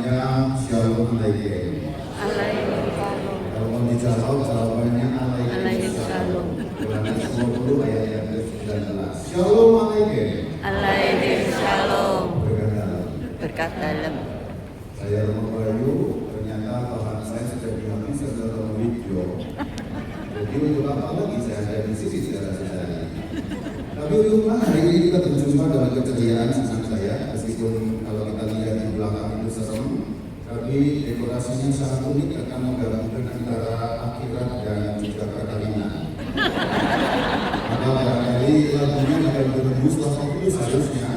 Semuanya Shalom Alaikum. Alaikum. Kalau mau dijawab, jawabannya Alaikum Shalom. Ulangan 10 ayat yang ke-19. Shalom Alaikum. Alaikum Shalom. Berkat dalam. Berkat dalam. Saya Romo Bayu, ternyata bahan saya sudah dihabiskan dalam video. Jadi untuk apa lagi saya ada di sini saudara-saudari. Tapi untuk hari ini kita berjumpa dalam keceriaan senang saya, meskipun kalau kita lihat di belakang itu serem, tapi dekorasinya sangat unik akan menggabungkan antara akhirat dan juga perkawinan. Maka barangkali lagunya akan berembus 80 seharusnya.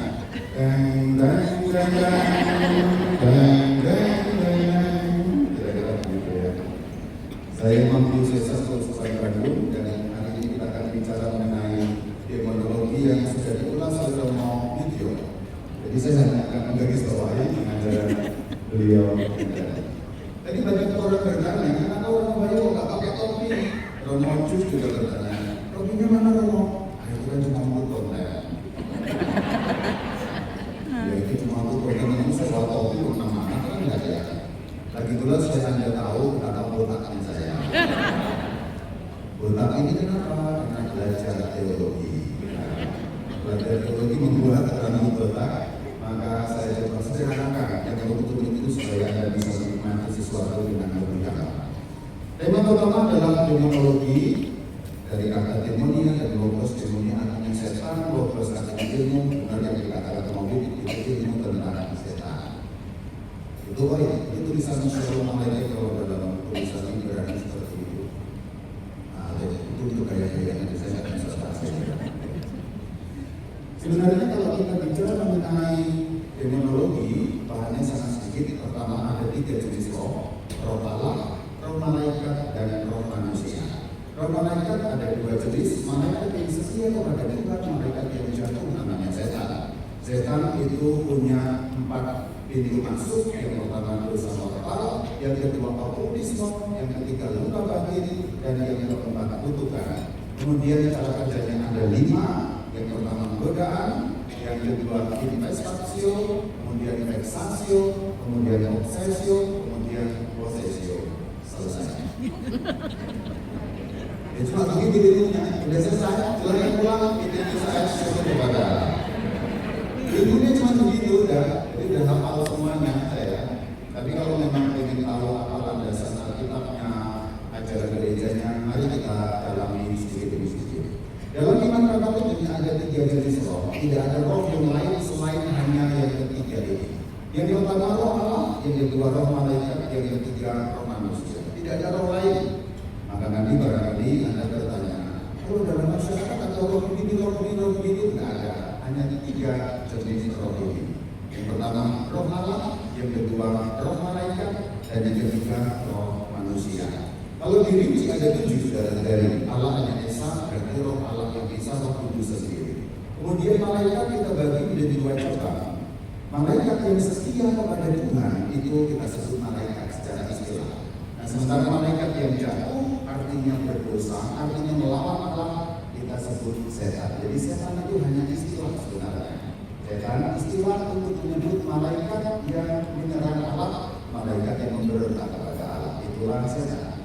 Kira-kira begitu ya. Saya Mampu Sesa Sultan Bandung, dan hari ini kita akan bicara mengenai demonologi yang sudah diulas oleh Romo Video. Jadi saya hanya akan menggarisbawahi pengajaran beliau. Tadi banyak orang bertanya, kenapa Romo Bayu nggak pakai topi? Romo Cus juga bertanya, topinya mana Romo? Itu kan cuma untuk konten. Ya itu cuma untuk konten, ini saya bawa topi warna mana kan nggak ada. Lagi pula saya hanya tahu kata botaknya saya. Botak ini kenapa? Karena belajar teologi. Belajar teologi membuat rambut botak, maka saya coba sederhanakan yang betul-betul itu supaya Anda bisa menikmati sesuatu dengan lebih dalam. Tema pertama adalah demonologi, dari kata demonia dan logos. Demonia artinya setan, logos artinya ilmu, benar yang dikatakan mobil itu ilmu tentang setan. Itu baik, itu tulisan Shalom Alaikum kalau dalam tulisan ini berarti seperti itu. Nah, itu untuk gaya-gayanya saya akan bisa bahas. Sebenarnya kalau kita bicara mengenai demonologi, bahannya sangat sedikit. Pertama ada 3 jenis roh Allah, roh malaikat, dan roh manusia. Roh malaikat ada 2 jenis, malaikat yang setia kepada Tuhan, malaikat yang jatuh namanya setan. Setan itu punya 4 pintu masuk, yang pertama dosa mortal, yang kedua okultisme, yang ketiga luka batin, dan yang keempat kutukan. Kemudian cara kerjanya ada 5. Yang pertama godaan, yang kedua investasi, kemudian vexatio, kemudian obsesio, kemudian possessio. Selesai. Ya cuma begitu ilmunya. Sudah selesai, silahkan pulang. Itu saya sudah kepada. Ilmunya cuma begitu, jadi udah hafal semuanya saya. Tapi kalau memang ingin tahu hafalan dasar Alkitabnya, ajaran gerejanya, mari kita dalami sedikit demi sedikit. Dalam iman Katolik ini ada 3 jenis roh. Tidak ada roh yang lain selain hanya yang ketiga ini. Yang pertama roh Allah, yang kedua roh malaikat, yang ketiga roh manusia. Tidak ada roh lain. Maka nanti barangkali Anda bertanya, kalau dalam masyarakat atau roh begini, tidak ada. Hanya 3 jenis roh ini. Yang pertama roh Allah, yang kedua roh malaikat, dan yang ketiga roh manusia. Kalau dirinci ada 7 saudara-saudari. Allah hanya Esa, berarti roh Allah yang bisa, roh kudus sendiri. Kemudian malaikat kita bagi menjadi 2 cabang. Malaikat yang setia kepada Tuhan itu kita sebut malaikat secara istilah. Nah, sementara malaikat yang jatuh artinya berdosa, artinya melawan Allah, kita sebut setan. Jadi setan itu hanya istilah sebenarnya. Setan istilah untuk menyebut malaikat yang menyerang Allah, malaikat yang memberontak kepada Allah. Itulah setan.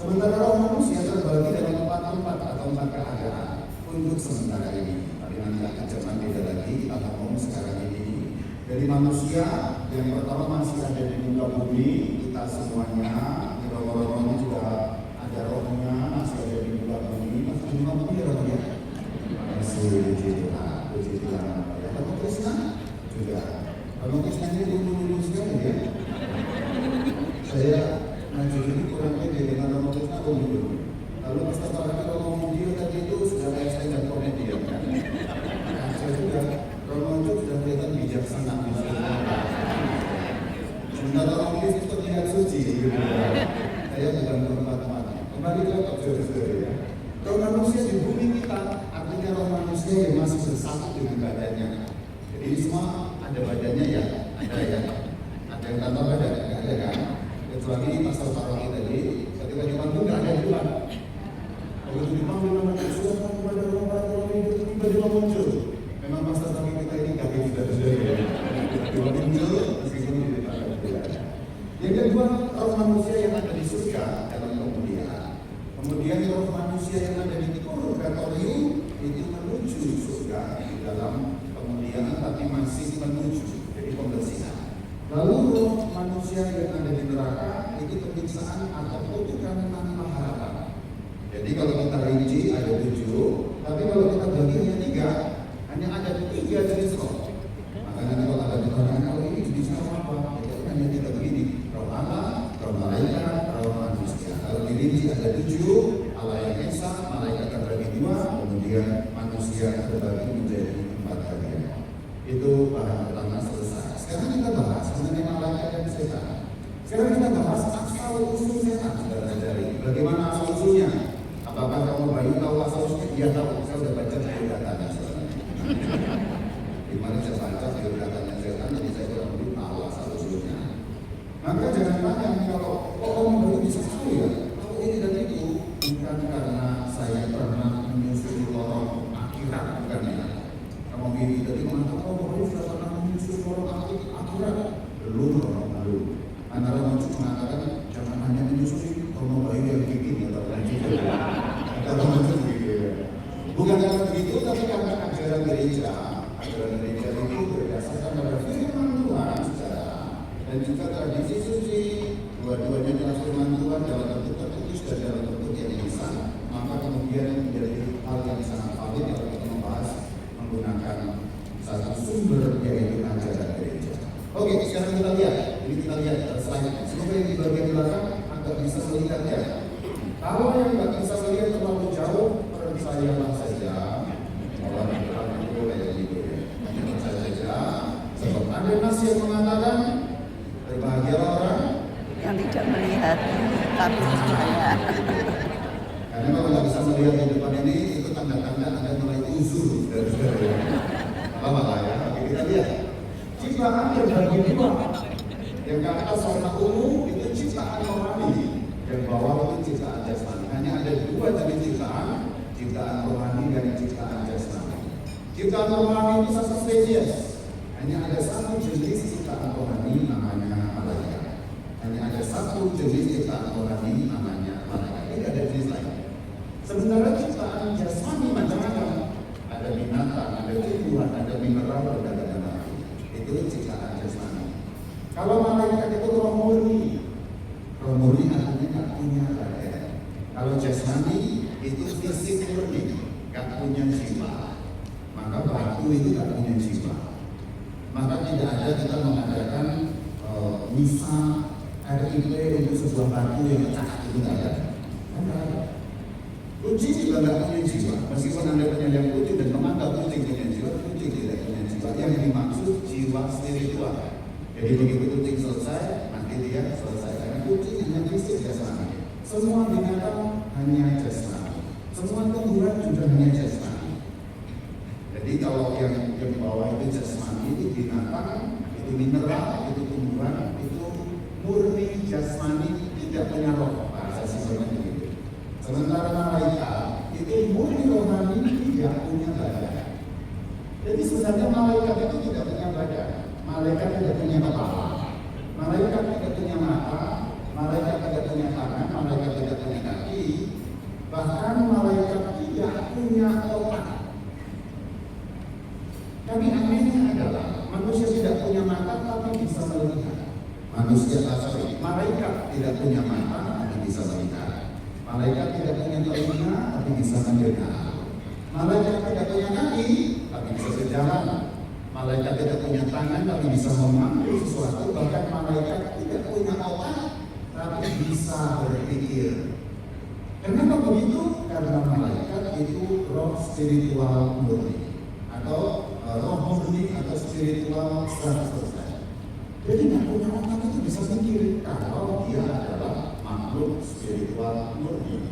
Sementara roh manusia terbagi dalam 4 tempat atau 4 keadaan untuk sementara ini. Tapi nanti akan zaman beda lagi, kita ngomong sekarang ini. Dari manusia, yang pertama masih ada di muka bumi, kita semuanya, roh-rohnya juga ada rohnya, masih ada di muka bumi. Masih di muka bumi ada rohnya? Masih di Tuhan. Kalau Krishna juga. Kalau Krishna ini dulu sekali ya. Saya ngaji ini kurang pede dengan Romo Krishna dulu. Lalu pas tertarik Romo Video tadi itu sudah kayak saya dan komedian kan. Saya juga Romo itu sudah kelihatan bijaksana. Sementara Romo itu terlihat suci. Saya bukan tempat-tempat. Kembali ke saudara-saudara ya. Roh manusia di bumi kita artinya roh manusia yang masih bersatu dengan badannya. Jadi semua ada badannya ya, ada ya. Ada yang tanpa badan, nggak ada kan? Kecuali pasal paroki tadi, ketika dipanggil nggak ada di depan. Kalau dipanggil nama Yesus kepada orang-orang itu tiba-tiba muncul. Memang pasal paroki kita ini kaki sudah terjadi. Tiba-tiba muncul meskipun di depan. Yang kedua, roh manusia yang ada di surga dalam kemuliaan. Kemudian roh manusia yang ada di purgatorium itu menuju surga di dalam kemuliaan, tapi masih menuju, jadi pembersihan. Lalu roh manusia yang ada di neraka itu penyiksaan atau kutukan tanpa harapan. Jadi kalau kita rinci ada 7, tapi kalau kita bagi hanya 3, hanya ada 3 jenis roh. Makanya kalau ada pertanyaan, kalau ini jenisnya apa? Itu hanya 3 begini: roh Allah, roh malaikat, roh manusia. Kalau dirinci ada 7, Allah yang esa, malaikat terbagi 2, kemudian manusia terbagi menjadi 4 bagian. Itu bahan pertama selesai. Sekarang kita bahas mengenai malaikat dan setan. Sekarang kita bahas asal usul setan, saudara-saudari. Bagaimana asal usulnya? Apakah kamu bayu tahu asal usulnya? Iya tahu. Saya sudah baca biodatanya. Di mana saya baca biodatanya setan, jadi saya kurang lebih tahu asal usulnya. Maka jangan tanya kalau kamu baru bisa tahu ya. Kalau ini dan itu bukan karena saya pernah menyusuri lorong akhirat, bukan ya. Kamu ini tadi mengatakan baru sudah pernah menyusuri lorong akhirat. Belum orang lalu. Antara mengatakan jangan hanya menyusuri rumah bayu yang gigi atau lanjut. Kalau macam begitu. Bukan karena begitu, tapi karena ajaran gereja itu berdasarkan pada firman Tuhan, saudara, dan juga tradisi suci. Dua-duanya adalah firman Tuhan dalam bentuk tertulis dan dalam bentuk yang lisan. Maka kemudian menjadi hal yang sangat valid kalau kita membahas menggunakan satu sumber yaitu ajaran gereja. Oke, sekarang kita lihat. Jadi kita lihat selanjutnya. Semoga yang di bagian belakang agak bisa melihat ya. Kalau yang nggak bisa melihat terlalu jauh, percayalah saja. Kalau itu kayak gitu ya. Percaya saja. Sebab ada nas yang mengatakan berbahagia orang yang tidak melihat tapi percaya. Karena kalau nggak bisa melihat di depan ini, itu tanda-tanda Anda mulai uzur dari saudara. Apa ya? Oke, kita lihat. Ciptaan terbagi 2. Yang ke atas warna ungu itu ciptaan rohani, yang bawah itu ciptaan jasmani. Hanya ada 2 jenis ciptaan rohani dan ciptaan jasmani. Ciptaan rohani itu satu spesies. Hanya ada 1 jenis ciptaan rohani namanya malaikat. Hanya ada 1 jenis ciptaan rohani namanya malaikat. Tidak ada jenis lain. Sementara ciptaan jasmani macam-macam. Ada binatang, ada tumbuhan, ada mineral, dan ada api. Itu ciptaan jasmani. Kalau malaikat itu roh murni artinya nggak punya badan. Kalau jasmani itu fisik murni, nggak punya jiwa. Maka batu itu nggak punya jiwa. Maka tidak ada kita mengadakan misa RIP untuk sebuah batu yang pecah, itu nggak ada. Kucing juga nggak punya jiwa. Meskipun Anda punya yang kucing dan menganggap kucing punya jiwa, kucing tidak punya jiwa. Yang dimaksud jiwa spiritual. Jadi begitu kucing selesai, nanti dia selesai. Karena kucing hanya fisik jasmani. Semua binatang hanya jasmani. Semua tumbuhan juga hanya jasmani. Jadi kalau yang bawah itu jasmani, itu binatang, itu mineral, itu tumbuhan, itu murni jasmani, tidak punya roh. Bahasa simpelnya begitu. Sementara malaikat itu murni rohani, tidak punya badan. Jadi sebenarnya malaikat itu tidak punya badan. Malaikat tidak punya kepala, malaikat tidak punya mata, malaikat tidak punya tangan, malaikat tidak punya kaki, bahkan malaikat tidak punya otak. Tapi anehnya adalah manusia tidak punya mata tapi bisa melihat. Malaikat tidak punya mata tapi bisa melihat. Malaikat tidak punya telinga tapi bisa mendengar. Malaikat tidak punya kaki tapi bisa berjalan. Malaikat tidak punya tangan tapi bisa mengambil sesuatu. Bahkan malaikat tidak punya otak tapi bisa berpikir. Kenapa begitu? Karena malaikat itu roh spiritual murni atau roh murni atau spiritual 100%. Jadi nggak punya otak itu bisa mikir kalau dia adalah makhluk spiritual murni.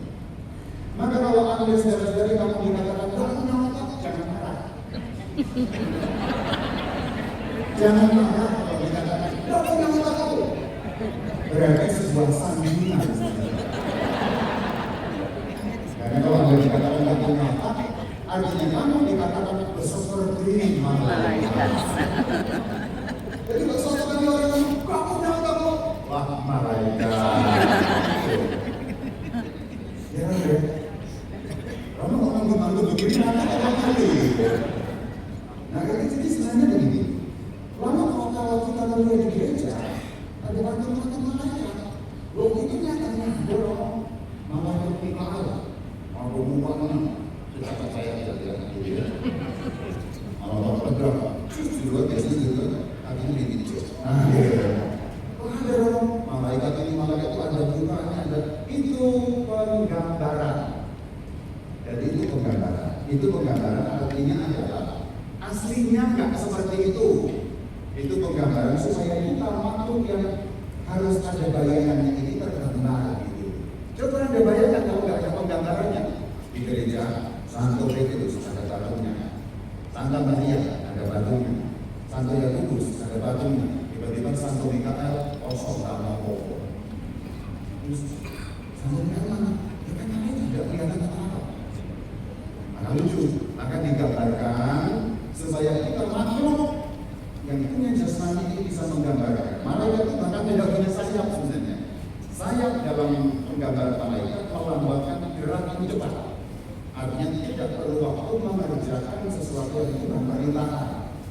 Maka kalau Anda saudara-saudari kamu dikatakan nggak punya otak, jangan marah. Jangan marah kalau dikatakan nggak punya otak itu. Berarti sebuah sandungan. Karena kalau Anda dikatakan nggak punya otak, artinya kamu dikatakan seperti malaikat. Jadi kalau seorang orang yang nggak punya otak, wah Itu penggambaran artinya adalah aslinya nggak seperti itu. Itu penggambaran supaya kita makhluk yang harus ada bayangannya ini tergambar gitu. Coba Anda bayangkan kalau nggak ada penggambarannya di gereja Santo Petrus ada batunya, Santa Maria ada batunya, Santo Yakobus ada batunya, tiba-tiba Santo Mikael kosong tanpa pokok. Terus Santo Mikael mana? Ya kan namanya tidak kelihatan apa-apa. Maka lucu, maka digambarkan supaya kita makhluk yang punya jasmani ini bisa menggambarkan. Malaikat itu bahkan tidak punya sayap sebenarnya. Sayap dalam penggambaran malaikat melambangkan gerak yang cepat. Artinya tidak perlu waktu mengerjakan sesuatu yang itu pemerintahan.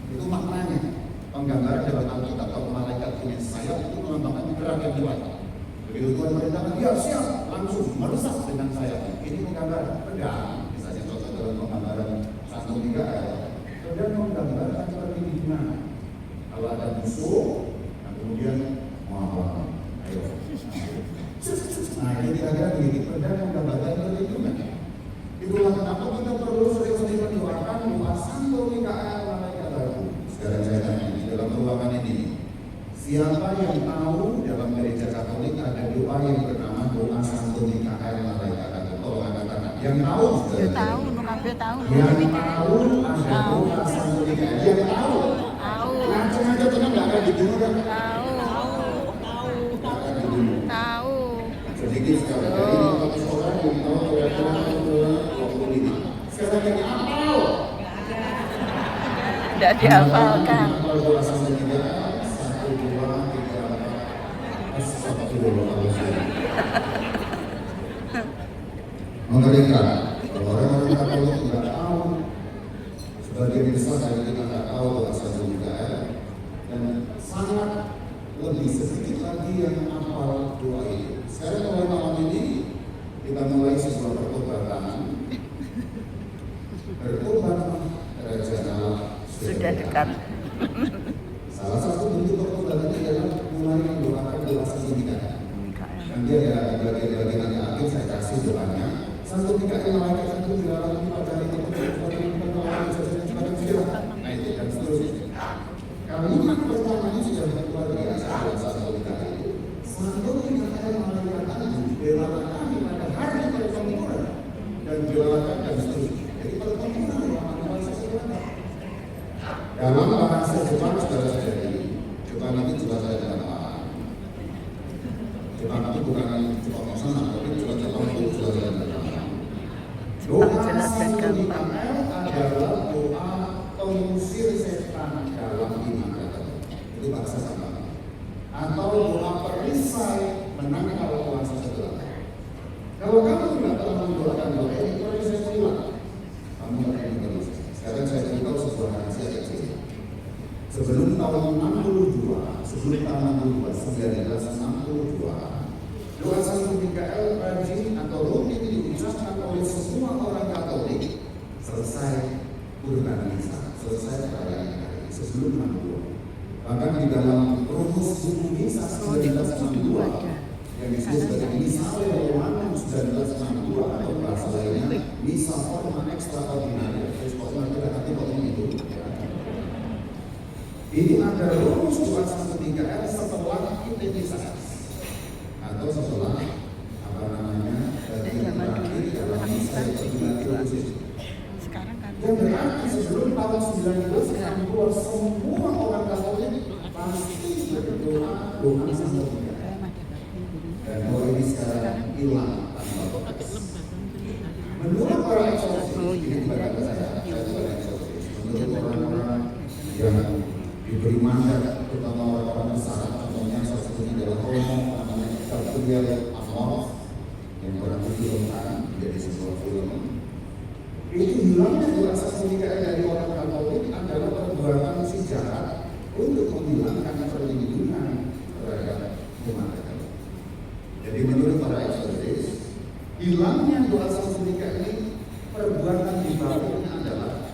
Itu maknanya. Penggambaran dalam Alkitab kalau malaikat punya sayap itu melambangkan gerak yang cepat. Begitu Tuhan merintahkan, dia siap langsung merusak dengan sayap. Ini penggambaran pedang. Misalnya contoh dalam penggambaran Santo Mikael. Pedang menggambarkan perlindungan. Kalau ada musuh, nah kemudian ayo. Nah ini kira-kira begitu. Pedang menggambarkan perlindungan. Itulah kenapa kita perlu sering-sering mendoakan doa Santo Mikael malaikat baru. Sekarang saya tanya di dalam ruangan ini, siapa yang tahu dalam gereja Katolik ada doa yang bernama doa Santo Mikael malaikat baru? Tolong angkat tangan. Yang tahu? Yang tahu, nukapnya tahu. Yang tahu ada doa Santo Mikael. Yang tahu? Tahu. Ngaceng-ngaceng tenang nggak akan dibunuh kan? Tahu. Nggak akan dibunuh. Tahu. Sedikit sekali. Jadi ini orang yang tahu kira-kira 20 ini. Sekarang yang tahu? Tidak dihafalkan. Kalau doa Santo Mikael 1, 2, 3, 4. Astagfirullahaladzim. Mengerikan. Kalau orang-orang Katolik tidak tahu, sebagian besar dari kita tidak tahu doa Santo Mikael, dan sangat lebih sedikit lagi yang hafal doa itu. Sekarang mulai malam ini kita mulai sebuah pertobatan. Bertobat kerajaan Allah Sudah dekat. Salah satu bentuk pertobatan adalah mulai mendoakan doa Santo Mikael. Nanti ada bagian-bagian yang akhir saya kasih doanya. Santo Mikael malaikat itu dilarang pada hari itu nah itu dan seterusnya. Kalimat pertama ini sudah luar biasa dalam Santo Mikael itu. Santo Mikael malaikat itu dilarang kami pada hari pertemuan dan dilarang dan seterusnya. Jadi pertemuan dalam bahasa Jepang saudara-saudari, Jepang itu juga saya tidak paham. Jepang itu bukan Jepang sana, tapi juga Jepang itu juga saya tidak paham. Doa Santo Mikael adalah doa pengusir setan dalam iman Katolik. Itu bahasa sama. Atau doa perisai menangkal kuasa setan. Kalau kamu tidak telah mendoakan doa ini, perisai hilang. Kamu akan mengeluh. Sekarang saya beritahu sebuah rahasia kecil. Sebelum tahun 1962, doa Santo Mikael rajin atau rutin diucapkan oleh semua orang Katolik selesai kurban misa, selesai perayaan hari sebelum 62. Bahkan di dalam rumus buku misa 1962 yang disebut sebagai misa Romanum 1962 atau bahasa lainnya misa forma extraordinaria, itu. Ini ada rumus doa Santo Mikael setelah intimisasi atau setelah apa namanya bagian terakhir dalam misa khusus. Yang berarti sebelum tahun 1962 semua orang Katolik pasti berdoa doa Santo Mikael. Dan doa ini sekarang hilang tanpa bekas. Menurut para eksorsis, ini bukan saya bukan eksorsis. Menurut orang-orang yang diberi mandat, terutama orang-orang besar, contohnya salah satunya adalah Romo, namanya Gabriel Amorth, yang pernah difilmkan menjadi sebuah film. Itu hilangnya doa Santo Mikael dari orang Katolik adalah perbuatan si jahat untuk menghilangkan perlindungan terhadap umat Katolik. Jadi menurut para eksorsis, hilangnya doa Santo Mikael ini perbuatan di baliknya adalah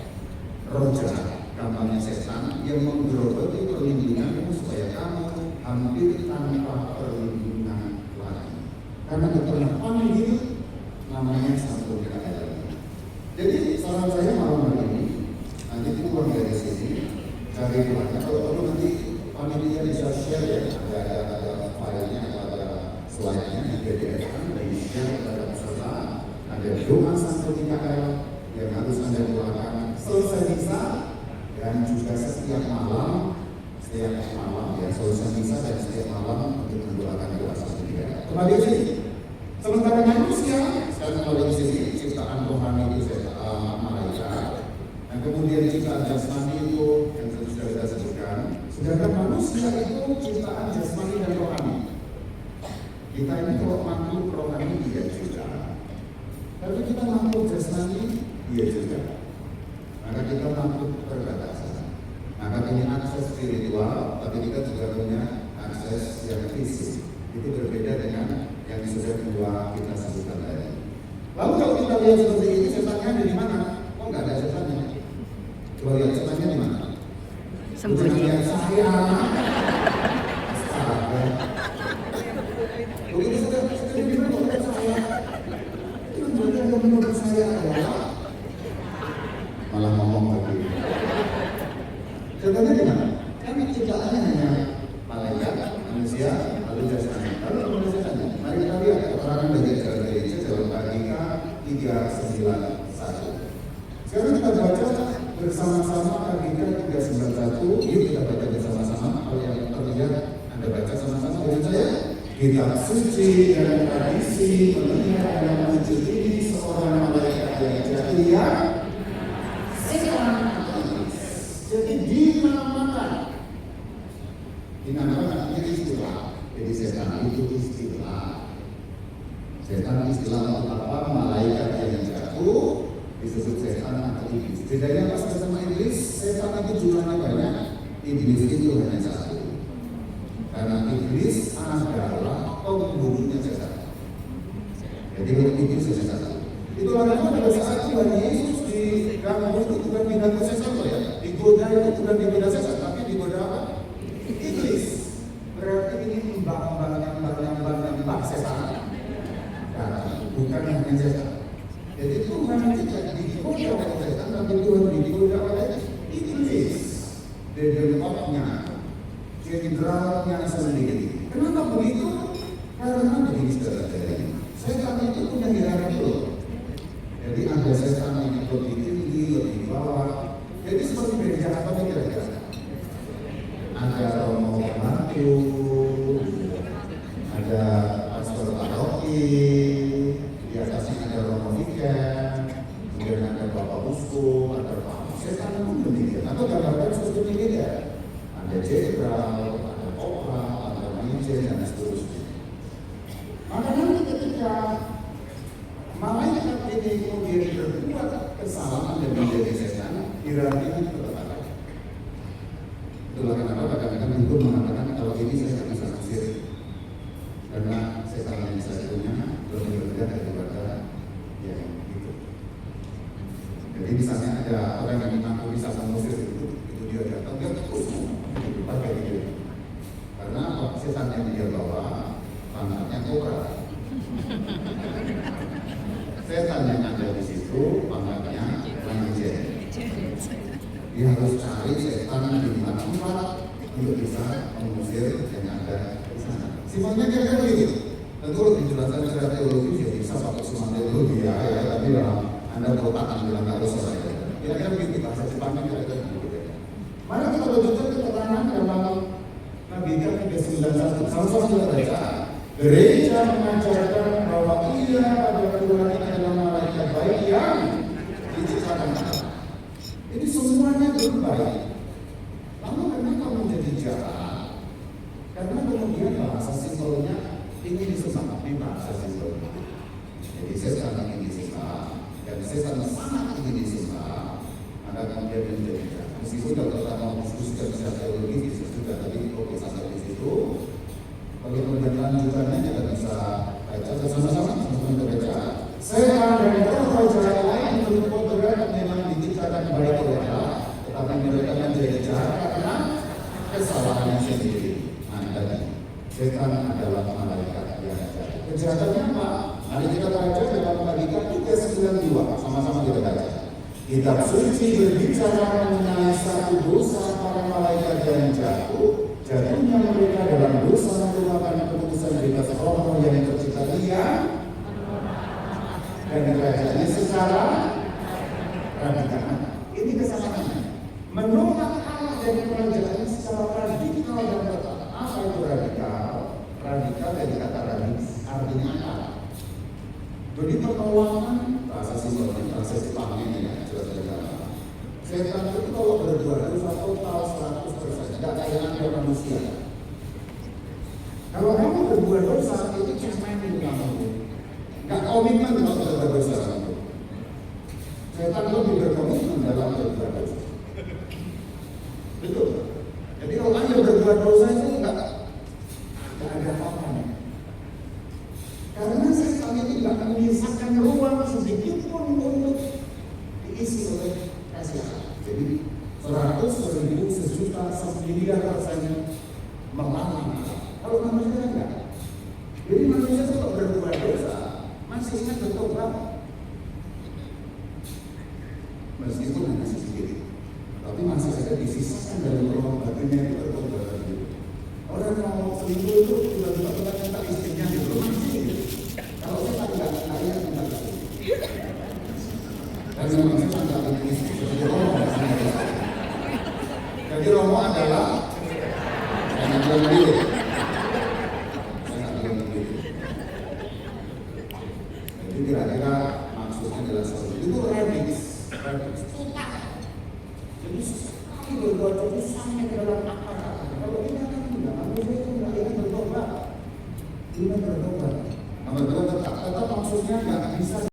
roh jahat. Kampanye setan yang menggerogoti perlindunganmu supaya kamu hampir tanpa perlindungan lagi. Karena tidak pernah panggil namanya Santo Mikael. Jadi saran saya malam hari ini, nanti pulang dari sini, cari keluarga. Kalau perlu nanti panitia bisa share ya, ada filenya atau ada slide-nya di PDF-kan, di share kepada peserta. Ada doa sampai 3 yang harus Anda doakan selesai misa, dan juga setiap malam ya selesai misa dan setiap malam untuk mendoakan doa sampai 3. Kembali ke sini. Sementara manusia sekarang kembali ke sini, ciptaan rohani itu malaikat, dan kemudian ciptaan jasmani itu yang sudah kita sebutkan. Sedangkan manusia itu ciptaan jasmani dan rohani. Kita ini kalau makhluk rohani dia juga, tapi kita makhluk jasmani dia juga. Maka kita makhluk perbatasan. Maka punya akses spiritual, tapi kita juga punya akses yang fisik. Itu berbeda dengan yang sudah kedua kita sebutkan tadi. Lalu kalau kita lihat seperti ini, setannya ada di mana? Oh, nggak ada setannya. Coba lihat setannya di mana? Sembunyi. Yang saya. Astaga. Begitu sudah di mana menurut saya? Itu berarti yang menurut saya adalah malah ngomong lagi. Setannya di mana? Kan ciptaannya hanya malaikat, manusia, lalu jasmani. Lalu manusia tanya, mari kita lihat keterangan dari ajaran gereja dalam Logika 391. Sekarang kita baca bersama-sama Logika 391. Yuk kita baca bersama-sama. Kalau yang terlihat Anda baca sama-sama dengan saya. Kitab suci dan tradisi melihat dan menuju ini seorang malaikat yang jahiliyah. Jadi dinamakan artinya istilah. Jadi setan itu istilah. Setan istilah untuk apa? Malaikat yang jatuh disebut setan atau iblis. Bedanya apa sama iblis? Setan itu jumlahnya banyak, iblis itu hanya satu. Karena iblis adalah pembunuhnya setan. Jadi iblis hanya satu. Itulah kenapa pada saat Tuhan Yesus diganggu itu bukan diganggu setan ya. Digoda itu bukan digoda setan, tapi digoda apa? Iblis. Berarti ini mbak setan. Nah, bukan hanya setan. Jadi Tuhan tidak digoda oleh setan, tapi Tuhan digoda oleh iblis. Developnya, jenderalnya sendiri. Kenapa begitu? Karena begini saudara-saudara. Setan itu punya hierarki loh. Jadi ada setan yang lebih tinggi, lebih bawah. Jadi seperti gereja apa kira-kira? Ada romo pembantu, ada pastor paroki, di atasnya ada romo weekend, kemudian ada bapak uskup, ada pak setan pun demikian. Atau gambarkan seperti ini ya, ada jenderal, ada kopral, ada manajer dan seterusnya. Maka nanti ketika malaikat ini kemudian berbuat kesalahan dan menjadi setan, hierarkinya tetap ada. Itulah kenapa kadang-kadang itu mengatakan kalau ini saya tidak bisa usir karena setan yang saya punya lebih berbeda daripada yang itu. Jadi misalnya ada orang yang mengaku bisa mengusir itu dia datang dia terus pakai itu. Karena setan yang dia bawa pangkatnya kobra. Setan yang ada di situ pangkatnya manajer. Dia harus cari setan di mana tempat untuk bisa mengusir yang ada di sana. Sifatnya kira-kira begitu. Tentu dijelaskan secara teologis ya bisa pakai semua teologi ya, tapi dalam Anda berotak bilang harus selesai. Kira-kira begitu bahasa Jepangnya kira-kira begitu. Mari kita lanjutkan keterangan dalam Logika 391. Sama-sama kita baca. Gereja mengajarkan bahwa ia pada Tuhan ini adalah malaikat baik yang diciptakan Allah. Jadi semuanya berbaik. Lalu kenapa menjadi jahat? Karena kemudian bahasa simpelnya ingin disembah, ini bahasa simpelnya. Jadi setan ingin disembah dan setan sangat ingin disembah, maka kemudian menjadi jahat. Meskipun kalau kita mau diskusikan secara teologi juga tadi oke sampai di situ. Bagaimana lanjutannya kita bisa baca bersama-sama kita baca. Setan dan roh-roh lain untuk berat memang diciptakan baik oleh Allah, tetapi mereka menjadi jahat karena kesalahannya sendiri. Nah, tadi setan adalah malaikat yang jahat. Kejahatannya apa? Mari kita baca dalam Al-Qur'an 3:92, sama-sama kita baca. Kitab suci berbicara mengenai satu dosa para malaikat yang jatuhnya mereka dalam dosa merupakan keputusan bebas roh yang tercipta liar dan kerajaannya secara radikal. Ini kesamaannya. Menolak Allah dan kerajaannya secara radikal dan tetap. Apa itu radikal? Radikal dari kata radis, artinya apa? Jadi penolakan bahasa simbolnya, bahasa Jepangnya ya, jelas jelas. Setan itu kalau berbuat dosa total 100%, tidak kayak anda manusia. Kalau kamu berbuat dosa itu cuma ini kamu, nggak komitmen kalau berbuat dosa kamu. Setan lebih berkomitmen dalam berbuat dosa. Betul. Jadi kalau anda berbuat dosa itu nggak ada apa-apanya. Karena setan itu nggak menyisakan ruang sedikit pun untuk diisi oleh kasih Allah. Jadi 100, 1000, sejuta, semiliar rasanya melawan. Kalau manusia enggak. Jadi manusia kalau berbuat dosa masih ingat bertobat. Meskipun hanya sedikit, tapi masih ada disisakan dalam ruang batinnya itu bertobat. Orang mau selingkuh itu tiba-tiba minta istrinya di rumah sih. Kalau saya tidak ingat minta istri. Dan memang saya tidak ingat istri. Jadi Romo adalah saya nggak bilang dulu. Jadi kira-kira maksudnya adalah seperti itu. Radix. Jadi sekali berbuat itu sampai ke dalam akar. Kalau ini akan tidak, manusia itu nggak ingin bertobat. Ingin bertobat. Nomor 2 tetap maksudnya nggak bisa